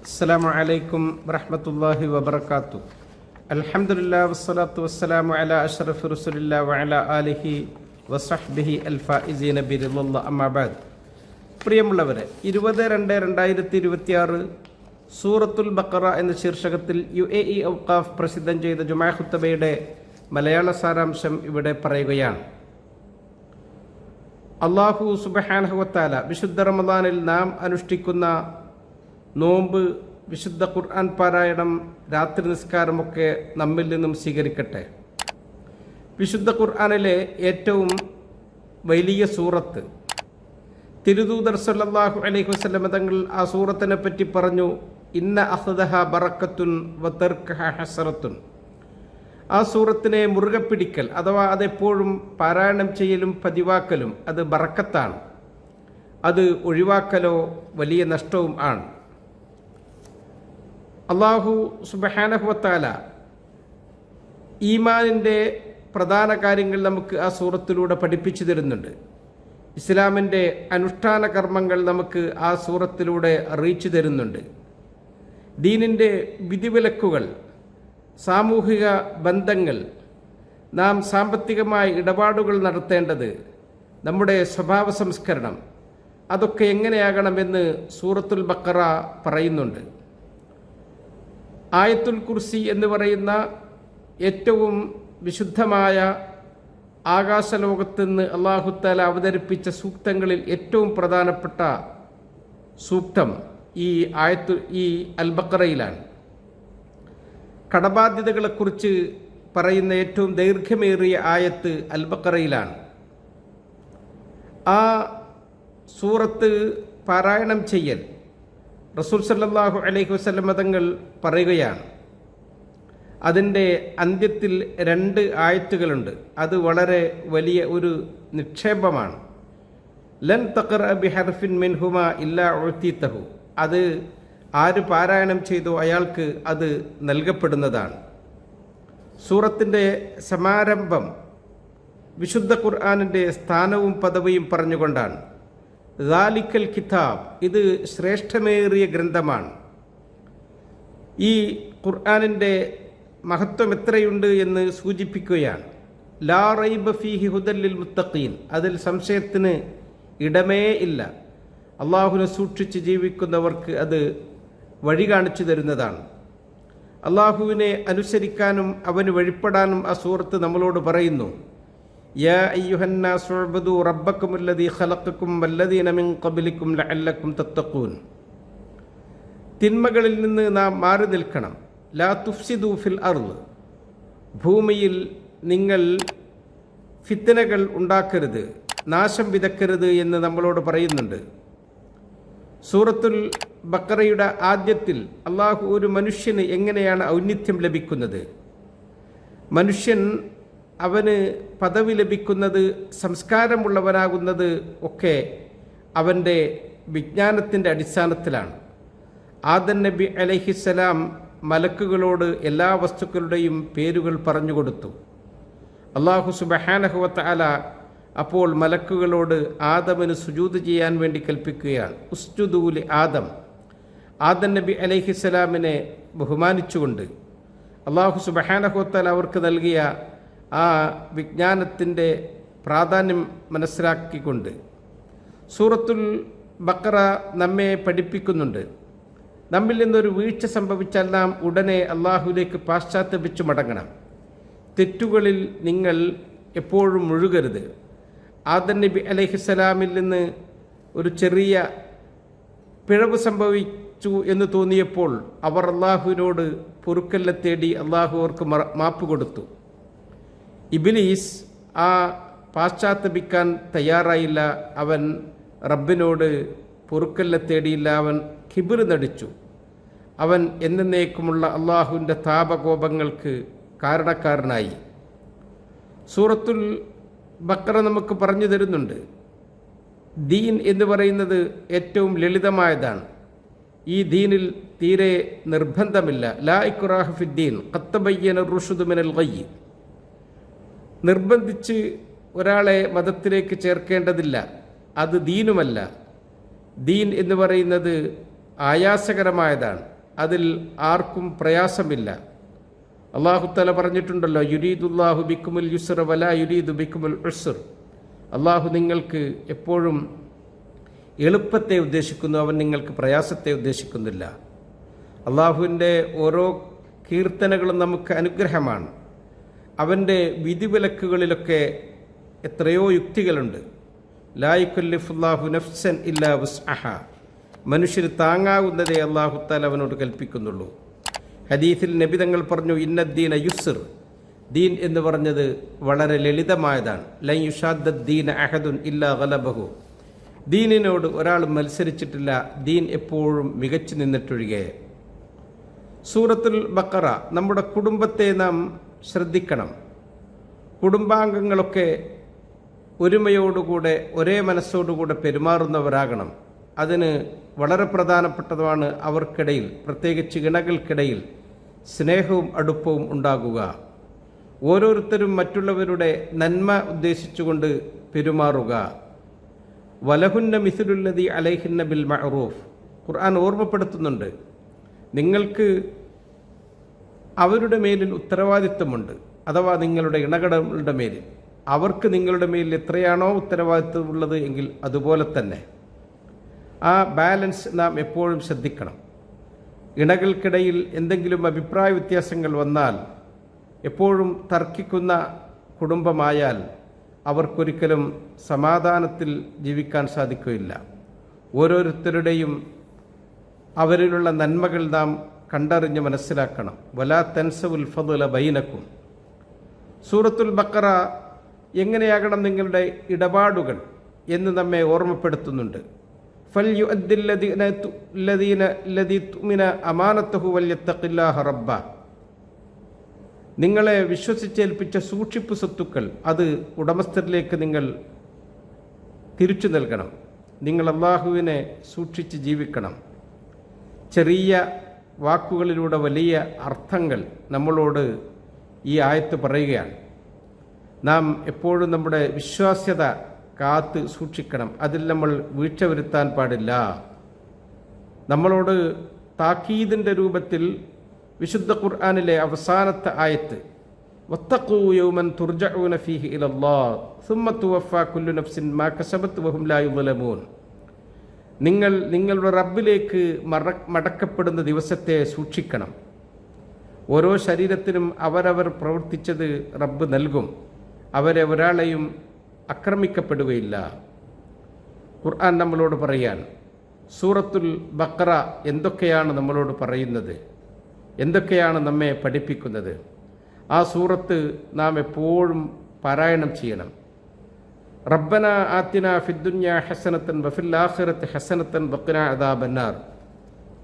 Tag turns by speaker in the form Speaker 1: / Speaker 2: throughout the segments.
Speaker 1: അസ്സലാമു അലൈക്കും വറഹ്മത്തുള്ളാഹി വബറകാതുഹു. അൽഹംദുലില്ലാഹി വസ്സലാത്തു വസ്സലാമു അലാ അഷ്റഫി റസൂലില്ലാഹി വഅലാ ആലിഹി വസഹ്ബിഹി അൽഫായിസീന ബിറിളില്ലാഹി അമ്മാ ബഅദ്. പ്രിയമുള്ളവരെ, 20-2-2026 സൂറത്തുൽ ബഖറ എന്ന ശീർഷകത്തിൽ UAE ഔഖാഫ് പ്രസിദ്ധം ചെയ്ത ജുമാ ഖുത്ബയുടെ മലയാള സാരാംശം ഇവിടെ പറയുകയാണ്. അല്ലാഹു സുബ്ഹാനഹു വതആല വിശുദ്ധ റമദാനിൽ നാം അനുഷ്ഠിക്കുന്ന നോമ്പ്, വിശുദ്ധ ഖുർആൻ പാരായണം, രാത്രി നിസ്കാരമൊക്കെ നമ്മിൽ നിന്നും സ്വീകരിക്കട്ടെ. വിശുദ്ധ ഖുർആനിലെ ഏറ്റവും വലിയ സൂറത്ത്, തിരുദൂതർ സല്ലല്ലാഹു അലൈഹി വസല്ലം തങ്ങൾ ആ സൂറത്തിനെ പറ്റി പറഞ്ഞു, ഇന്ന അഖ്ദഹ ബറക്കത്തുൻ വ തർക്കഹ ഹസ്റത്തുൻ. ആ സൂറത്തിനെ മുറുകെ പിടിക്കൽ അഥവാ അതെപ്പോഴും പാരായണം ചെയ്യലും പതിവാക്കലും അത് ബറക്കത്താണ്, അത് ഒഴിവാക്കലോ വലിയ നഷ്ടവും ആണ്. അല്ലാഹു സുബ്ഹാനഹു വതആല ഈമാനിൻ്റെ പ്രധാന കാര്യങ്ങൾ നമുക്ക് ആ സൂറത്തിലൂടെ പഠിപ്പിച്ചു തരുന്നുണ്ട്. ഇസ്ലാമിൻ്റെ അനുഷ്ഠാന കർമ്മങ്ങൾ നമുക്ക് ആ സൂറത്തിലൂടെ അറിയിച്ചു തരുന്നുണ്ട്. ദീനിൻ്റെ വിധിവിലക്കുകൾ, സാമൂഹിക ബന്ധങ്ങൾ, നാം സാമ്പത്തികമായ ഇടപാടുകൾ നടത്തേണ്ടത്, നമ്മുടെ സ്വഭാവ സംസ്കരണം, അതൊക്കെ എങ്ങനെയാകണമെന്ന് സൂറത്തുൽ ബഖറ പറയുന്നുണ്ട്. ആയത്തുൽ കുർസി എന്ന് പറയുന്ന ഏറ്റവും വിശുദ്ധമായ ആകാശലോകത്ത് നിന്ന് അല്ലാഹു തആല അവതരിപ്പിച്ച സൂക്തങ്ങളിൽ ഏറ്റവും പ്രധാനപ്പെട്ട സൂക്തം ഈ അൽ ബഖറയിലാണ്. കടബാധ്യതകളെക്കുറിച്ച് പറയുന്ന ഏറ്റവും ദൈർഘ്യമേറിയ ആയത്ത് അൽ ബഖറയിലാണ്. ആ സൂറത്ത് പാരായണം ചെയ്യൽ റസൂൽ സല്ലല്ലാഹു അലൈഹി വസല്ലം തങ്ങൾ പറയുകയാണ്. അതിൻ്റെ അന്ത്യത്തിൽ 2 ആയത്തുകളുണ്ട്. അത് വളരെ വലിയ ഒരു നിക്ഷേപമാണ്. ലൻ തഖറഅ ബിഹർഫിൻ മിൻഹുമാ ഇല്ലാ ഉഅ്തീതഹു. അത് ആര് പാരായണം ചെയ്തോ അയാൾക്ക് അത് നൽകപ്പെടുന്നതാണ്. സൂറത്തിൻ്റെ സമാരംഭം വിശുദ്ധ ഖുർആനിൻ്റെ സ്ഥാനവും പദവിയും പറഞ്ഞുകൊണ്ടാണ്. ദാലിക്കൽ കിതാബ്, ഇത് ശ്രേഷ്ഠമേറിയ ഗ്രന്ഥമാണ്. ഈ ഖുർആനിൻ്റെ മഹത്വം എത്രയുണ്ട് എന്ന് സൂചിപ്പിക്കുകയാണ്. ലാ റൈബ ഫീഹി ഹുദൽ ലിൽ മുത്തഖീൻ, അതിൽ സംശയത്തിന് ഇടമേ ഇല്ല. അള്ളാഹുവിനെ സൂക്ഷിച്ച് ജീവിക്കുന്നവർക്ക് അത് വഴി കാണിച്ചു തരുന്നതാണ്. അള്ളാഹുവിനെ അനുസരിക്കാനും അവന് വഴിപ്പെടാനും ആ സൂറത്ത് നമ്മളോട് പറയുന്നു. യാ അയ്യുഹന്നാസു ഉഅ്ബുദൂ റബ്ബക്കുമുല്ലദീ ഖലഖക്കും വല്ലദീന മിൻ ഖബ്ലിക്കും ലഅല്ലക്കും തത്തഖൂൻ. തിന്മകളിൽ നിന്ന് നാം മാറി നിൽക്കണം. ലാ തുഫ്സിദൂ ഫിൽ അർള്, ഭൂമിയിൽ നിങ്ങൾ ഫിത്നകൾ ഉണ്ടാക്കരുത്, നാശം വിതക്കരുത് എന്ന് നമ്മളോട് പറയുന്നുണ്ട്. സൂറത്തുൽ ബഖറയുടെ ആദ്യത്തിൽ അള്ളാഹു ഒരു മനുഷ്യന് എങ്ങനെയാണ് ഔന്നിത്യം ലഭിക്കുന്നത്, മനുഷ്യൻ അവന് പദവി ലഭിക്കുന്നത്, സംസ്കാരമുള്ളവനാകുന്നത് ഒക്കെ അവൻ്റെ വിജ്ഞാനത്തിൻ്റെ അടിസ്ഥാനത്തിലാണ്. ആദം നബി അലൈഹിസ്സലാം മലക്കുകളോട് എല്ലാ വസ്തുക്കളുടെയും പേരുകൾ പറഞ്ഞുകൊടുത്തു. അല്ലാഹു സുബ്ഹാനഹു വതആല അപ്പോൾ മലക്കുകളോട് ആദമിന് സുജൂദ് ചെയ്യാൻ വേണ്ടി കൽപ്പിക്കുകയാണ്. ഉസ്ജുദൂ ലി ആദം, ആദം നബി അലൈഹിസ്സലാമിനെ ബഹുമാനിച്ചുകൊണ്ട് അല്ലാഹു സുബ്ഹാനഹു വതആല അവർക്ക് നൽകിയ ആ വിജ്ഞാനത്തിൻ്റെ പ്രാധാന്യം മനസ്സിലാക്കിക്കൊണ്ട് സൂറത്തുൽ ബഖറ നമ്മെ പഠിപ്പിക്കുന്നുണ്ട്. നമ്മിൽ നിന്നൊരു വീഴ്ച സംഭവിച്ചാൽ നാം ഉടനെ അള്ളാഹുവിലേക്ക് പാശ്ചാത്തപിച്ചു മടങ്ങണം. തെറ്റുകളിൽ നിങ്ങൾ എപ്പോഴും മുഴുകരുത്. ആദം നബി അലൈഹിസ്സലാമിൽ നിന്ന് ഒരു ചെറിയ പിഴവ് സംഭവിച്ചു എന്ന് തോന്നിയപ്പോൾ അവർ അള്ളാഹുവിനോട് പൊറുക്കലിനെ തേടി അള്ളാഹു അവർക്ക് മാപ്പ് കൊടുത്തു. ഇബ്ലീസ് ആ പാശ്ചാത്തപിക്കാൻ തയ്യാറായില്ല. അവൻ റബ്ബിനോട് പൊറുക്കലിനെ തേടിയില്ല. അവൻ കിബിർ നടിച്ചു. അവൻ എന്നേക്കുമുള്ള അള്ളാഹുവിൻ്റെ താപകോപങ്ങൾക്ക് കാരണക്കാരനായി. സൂറത്തുൽ ബഖറ നമുക്ക് പറഞ്ഞു തരുന്നുണ്ട്, ദീൻ എന്ന് പറയുന്നത് ഏറ്റവും ലളിതമായതാണ്. ഈ ദീനിൽ തീരെ നിർബന്ധമില്ല. ലാ ഇക്റാഹ ഫിദ്ദീൻ ഖദ് തബയ്യന റുശ്ദു മിനൽ ഗയ്യ്. നിർബന്ധിച്ച് ഒരാളെ മതത്തിലേക്ക് ചേർക്കേണ്ടതില്ല. അത് ദീനുമല്ല. ദീൻ എന്ന് പറയുന്നത് ആയാസകരമായതാണ്. അതിൽ ആർക്കും പ്രയാസമില്ല. അല്ലാഹു തആല പറഞ്ഞിട്ടുണ്ടല്ലോ, യുരീദുല്ലാഹു ബിക്കുമുൽ യുസ്ര വലാ യുരീദു ബിക്കുമുൽ ഉസ്ർ. അല്ലാഹു നിങ്ങൾക്ക് എപ്പോഴും എളുപ്പത്തെ ഉദ്ദേശിക്കുന്നു, അവൻ നിങ്ങൾക്ക് പ്രയാസത്തെ ഉദ്ദേശിക്കുന്നില്ല. അള്ളാഹുവിൻ്റെ ഓരോ കീർത്തനകളും നമുക്ക് അനുഗ്രഹമാണ്. അവൻ്റെ വിധിവിലക്കുകളിലൊക്കെ എത്രയോ യുക്തികളുണ്ട്. ലാ യുകല്ലിഫുല്ലാഹു നഫ്സൻ ഇല്ലാ വുസ്അഹ. മനുഷ്യന് താങ്ങാവുന്നതേ അല്ലാഹു തആല അവനോട് കൽപ്പിക്കുന്നുള്ളൂ. ഹദീസിൽ നബി തങ്ങൾ പറഞ്ഞു, ഇന്നദ്ദീന യുസ്ർ. ദീൻ എന്ന് പറഞ്ഞത് വളരെ ലളിതമായതാണ്. ലൻ യുഷാദ്ദദ്ദീന അഹദുൻ ഇല്ലാ ഗലബഹു. ദീനിനോട് ഒരാൾ മത്സരിച്ചിട്ടില്ല, ദീൻ എപ്പോഴും മികച്ചു നിന്നിട്ടൊഴികെ. സൂറത്തുൽ ബഖറ, നമ്മുടെ കുടുംബത്തെ നാം ശ്രദ്ധിക്കണം. കുടുംബാംഗങ്ങളൊക്കെ ഒരുമയോടുകൂടെ ഒരേ മനസ്സോടുകൂടെ പെരുമാറുന്നവരാകണം. അതിന് വളരെ പ്രധാനപ്പെട്ടതാണ് അവർക്കിടയിൽ, പ്രത്യേകിച്ച് ഇണകൾക്കിടയിൽ സ്നേഹവും അടുപ്പവും ഉണ്ടാകുക. ഓരോരുത്തരും മറ്റുള്ളവരുടെ നന്മ ഉദ്ദേശിച്ചുകൊണ്ട് പെരുമാറുക. വലഹുന്ന മിസ്ലുല്ലദി അലൈഹിന്ന ബിൽ മഅറൂഫ്. ഖുർആൻ ഓർമ്മപ്പെടുത്തുന്നുണ്ട്, നിങ്ങൾക്ക് അവരുടെ മേലിൽ ഉത്തരവാദിത്വമുണ്ട്. അഥവാ നിങ്ങളുടെ ഇണകളുടെ മേലിൽ അവർക്ക് നിങ്ങളുടെ മേലിൽ എത്രയാണോ ഉത്തരവാദിത്വമുള്ളത് എങ്കിൽ അതുപോലെ തന്നെ. ആ ബാലൻസ് നാം എപ്പോഴും ശ്രദ്ധിക്കണം. ഇണകൾക്കിടയിൽ എന്തെങ്കിലും അഭിപ്രായ വ്യത്യാസങ്ങൾ വന്നാൽ, എപ്പോഴും തർക്കിക്കുന്ന കുടുംബമായാൽ അവർക്കൊരിക്കലും സമാധാനത്തിൽ ജീവിക്കാൻ സാധിക്കുകയില്ല. ഓരോരുത്തരുടെയും അവരിലുള്ള നന്മകൾ നാം കണ്ടറിഞ്ഞ് മനസ്സിലാക്കണം. വലാ തൻസവുൽ ഫദ്ല ബൈനക്കും. സൂറത്തുൽ ബഖറ എങ്ങനെയാകണം നിങ്ങളുടെ ഇടപാടുകൾ എന്ന് നമ്മെ ഓർമ്മപ്പെടുത്തുന്നുണ്ട്. ഫൽ യുഅദ്ദില്ലദീന തുമിന അമാനത്തഹു വല്യത്തഖില്ലാഹ റബ്ബ. നിങ്ങളെ വിശ്വസിച്ചേൽപ്പിച്ച സൂക്ഷിപ്പ് സ്വത്തുക്കൾ അത് ഉടമസ്ഥരിലേക്ക് നിങ്ങൾ തിരിച്ചു നൽകണം. നിങ്ങൾ അല്ലാഹുവിനെ സൂക്ഷിച്ച് ജീവിക്കണം. ചെറിയ വാക്കുകളിലൂടെ വലിയ അർത്ഥങ്ങൾ നമ്മളോട് ഈ ആയത്ത് പറയുകയാണ്. നാം എപ്പോഴും നമ്മുടെ വിശ്വാസ്യത കാത്ത് സൂക്ഷിക്കണം. അതിൽ നമ്മൾ വീഴ്ച വരുത്താൻ പാടില്ല. നമ്മളോട് താക്കീദിൻ്റെ രൂപത്തിൽ വിശുദ്ധ ഖുർആനിലെ അവസാനത്തെ ആയത്ത്, വത്തഖൂ യൗമൻ തുർജഊന ഫീഹി ഇലല്ലാഹ് സുമ്മ തുവഫാ കുല്ലു നഫ്സിൻ മാ കസബത് വഹും ലാ യുദ്ലമൂൻ. നിങ്ങൾ നിങ്ങളുടെ റബ്ബിലേക്ക് മടക്കപ്പെടുന്ന ദിവസത്തെ സൂക്ഷിക്കണം. ഓരോ ശരീരത്തിനും അവരവർ പ്രവർത്തിച്ചത് റബ്ബ് നൽകും. അവരെ ഒരാളെയും ആക്രമിക്കപ്പെടുകയില്ല. ഖുർആൻ നമ്മളോട് പറയാൻ സൂറത്തുൽ ബഖറ എന്തൊക്കെയാണ് നമ്മളോട് പറയുന്നത്, എന്തൊക്കെയാണ് നമ്മെ പഠിപ്പിക്കുന്നത്? ആ സൂറത്ത് നാം എപ്പോഴും പാരായണം ചെയ്യണം. റബ്ബന ആത്തിന ഫിദ്ദുന്യ ഹസനത്തൻ വഫിൽ ആഖിറത്തി ഹസനത്തൻ വഖിന അദാബന്നാർ.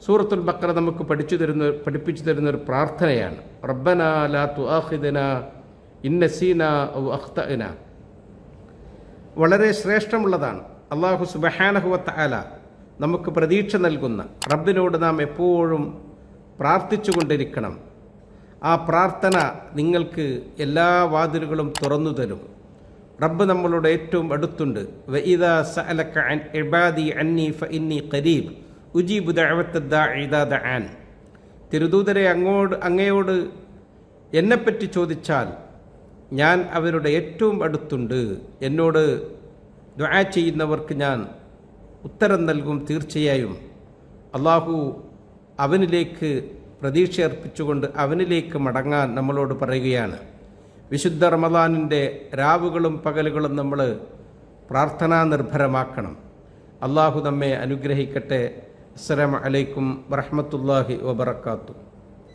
Speaker 1: സൂറത്തുൽ ബഖറ നമുക്ക് പഠിപ്പിച്ചു തരുന്ന ഒരു പ്രാർത്ഥനയാണ്. റബ്ബന ലാ തുആഖിദനാ ഇൻ നസീനാ ഔ അഖ്തഅനാ. വളരെ ശ്രേഷ്ഠമുള്ളതാണ്. അല്ലാഹു സുബ്ഹാനഹു വ തആല നമുക്ക് പ്രതീക്ഷ നൽകുന്ന റബ്ബിനോട് നാം എപ്പോഴും പ്രാർത്ഥിച്ചുകൊണ്ടിരിക്കണം. ആ പ്രാർത്ഥന നിങ്ങൾക്ക് എല്ലാ വാതിലുകളും തുറന്നു തരും. റബ്ബ് നമ്മളോട് ഏറ്റവും അടുത്തുണ്ട്. വഇദാ സഅലക അൻ ഇബാദി അന്നി ഫഇന്നി ഖരീബ് ഉജീബു ദഅവത്തദ് ദാഇ ഇദാ ദഅൻ. തിരുദൂതരെ അങ്ങയോട് എന്നെപ്പറ്റി ചോദിച്ചാൽ ഞാൻ അവരുടെ ഏറ്റവും അടുത്തുണ്ട്. എന്നോട് ദുആ ചെയ്യുന്നവർക്ക് ഞാൻ ഉത്തരം നൽകും തീർച്ചയായും. അല്ലാഹു അവനിലേക്ക് പ്രതീക്ഷ അർപ്പിച്ചുകൊണ്ട് അവനിലേക്ക് മടങ്ങാൻ നമ്മളോട് പറയുകയാണ്. വിശുദ്ധ റമദാനിൻ്റെ രാവുകളും പകലുകളും നമ്മൾ പ്രാർത്ഥനാ നിർഭരമാക്കണം. അല്ലാഹു നമ്മെ അനുഗ്രഹിക്കട്ടെ. അസ്സലാമു അലൈക്കും വറഹ്മത്തുള്ളാഹി വബറകാതുഹു.